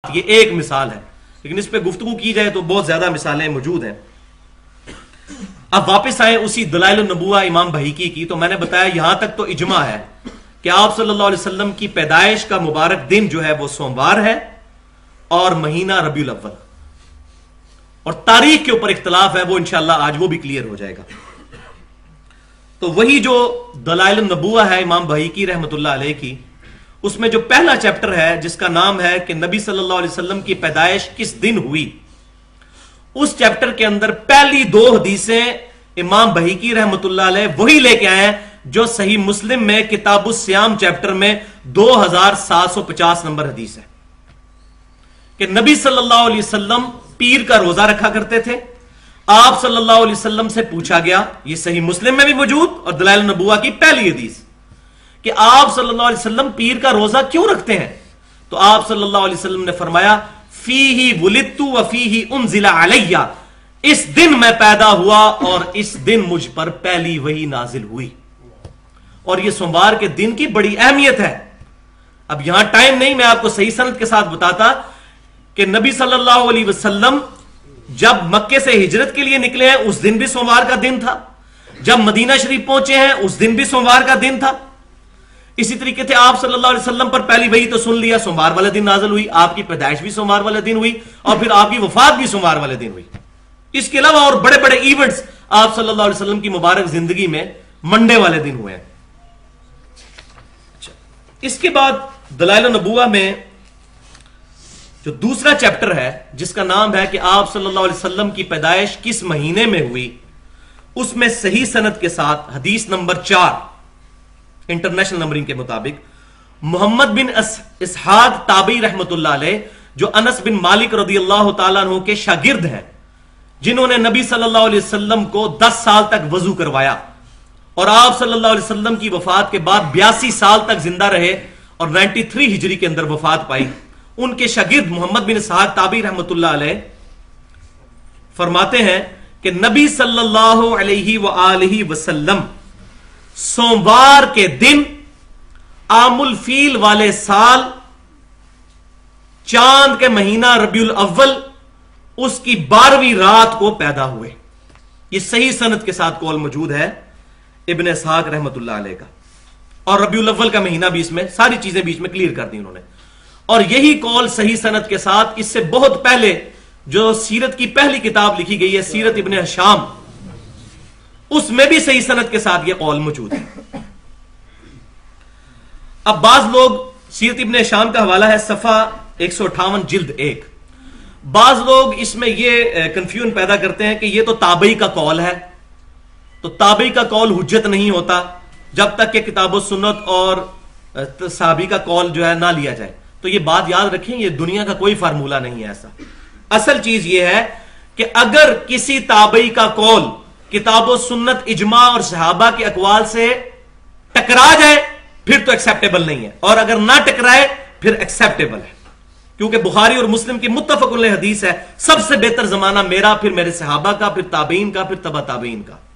یہ ایک مثال ہے، لیکن اس پہ گفتگو کی جائے تو بہت زیادہ مثالیں موجود ہیں۔ اب واپس آئیں اسی دلائل النبوہ امام بہیقی کی، تو میں نے بتایا یہاں تک تو اجماع ہے کہ آپ صلی اللہ علیہ وسلم کی پیدائش کا مبارک دن جو ہے وہ سوموار ہے اور مہینہ ربیع الاول، اور تاریخ کے اوپر اختلاف ہے، وہ انشاءاللہ آج وہ بھی کلیئر ہو جائے گا۔ تو وہی جو دلائل النبوہ ہے امام بہیقی رحمۃ اللہ علیہ کی، اس میں جو پہلا چیپٹر ہے جس کا نام ہے کہ نبی صلی اللہ علیہ وسلم کی پیدائش کس دن ہوئی، اس چیپٹر کے اندر پہلی دو حدیثیں امام بہیقی رحمۃ اللہ علیہ وہی لے کے آئے ہیں جو صحیح مسلم میں کتاب الصیام چیپٹر میں 2750 نمبر حدیث ہے، کہ نبی صلی اللہ علیہ وسلم پیر کا روزہ رکھا کرتے تھے۔ آپ صلی اللہ علیہ وسلم سے پوچھا گیا، یہ صحیح مسلم میں بھی موجود اور دلائل النبوہ کی پہلی حدیث، کہ آپ صلی اللہ علیہ وسلم پیر کا روزہ کیوں رکھتے ہیں؟ تو آپ صلی اللہ علیہ وسلم نے فرمایا فیہ ولدت وفیہ انزل علی، اس دن میں پیدا ہوا اور اس دن مجھ پر پہلی وحی نازل ہوئی۔ اور یہ سوموار کے دن کی بڑی اہمیت ہے۔ اب یہاں ٹائم نہیں، میں آپ کو صحیح سند کے ساتھ بتاتا کہ نبی صلی اللہ علیہ وسلم جب مکے سے ہجرت کے لیے نکلے ہیں اس دن بھی سوموار کا دن تھا، جب مدینہ شریف پہنچے ہیں اس دن بھی سوموار کا دن تھا۔ اسی طریقے سے آپ صلی اللہ علیہ وسلم پر پہلی وحی تو سن لیا، سوموار والے دن نازل ہوئی، آپ کی پیدائش بھی سوموار والے دن ہوئی، اور پھر آپ کی وفات بھی سوموار والے دن ہوئی۔ اس کے علاوہ اور بڑے بڑے ایونٹس آپ صلی اللہ علیہ وسلم کی مبارک زندگی میں منڈے والے دن ہوئے ہیں۔ اس کے بعد دلائل النبوہ میں جو دوسرا چیپٹر ہے جس کا نام ہے کہ آپ صلی اللہ علیہ وسلم کی پیدائش کس مہینے میں ہوئی، اس میں صحیح سند کے ساتھ حدیث نمبر 4 انٹرنیشنل نمبرنگ کے مطابق محمد بن اسحاق تابعی رحمت اللہ علیہ، جو انس بن مالک رضی اللہ تعالیٰ عنہ کے شاگرد ہیں، جنہوں نے نبی صلی اللہ علیہ وسلم کو 10 سال تک وضو کروایا اور آپ صلی اللہ علیہ وسلم کی وفات کے بعد 82 سال تک زندہ رہے اور 93 ہجری کے اندر وفات پائی، ان کے شاگرد محمد بن اسحاق تابعی رحمت اللہ علیہ فرماتے ہیں کہ نبی صلی اللہ علیہ وآلہ وسلم سوموار کے دن عام الفیل والے سال چاند کے مہینہ ربیع الاول اس کی 12ویں رات کو پیدا ہوئے۔ یہ صحیح سند کے ساتھ قول موجود ہے ابن اسحاق رحمت اللہ علیہ کا، اور ربیع الاول کا مہینہ بھی اس میں، ساری چیزیں بیچ میں کلیئر کر دی انہوں نے۔ اور یہی قول صحیح سند کے ساتھ اس سے بہت پہلے جو سیرت کی پہلی کتاب لکھی گئی ہے سیرت ابن ہشام، اس میں بھی صحیح سند کے ساتھ یہ قول موجود ہے۔ اب بعض لوگ سیرت ابن ہشام کا حوالہ ہے صفحہ 158 جلد 1، بعض لوگ اس میں یہ کنفیوژن پیدا کرتے ہیں کہ یہ تو تابعی کا قول ہے، تو تابعی کا قول حجت نہیں ہوتا جب تک کہ کتاب و سنت اور صحابی کا قول جو ہے نہ لیا جائے۔ تو یہ بات یاد رکھیں، یہ دنیا کا کوئی فارمولہ نہیں ہے ایسا۔ اصل چیز یہ ہے کہ اگر کسی تابعی کا قول کتاب و سنت اجماع اور صحابہ کے اقوال سے ٹکرا جائے پھر تو ایکسیپٹیبل نہیں ہے، اور اگر نہ ٹکرائے پھر ایکسیپٹیبل ہے، کیونکہ بخاری اور مسلم کی متفق علیہ حدیث ہے سب سے بہتر زمانہ میرا، پھر میرے صحابہ کا، پھر تابعین کا، پھر تبع تابعین کا۔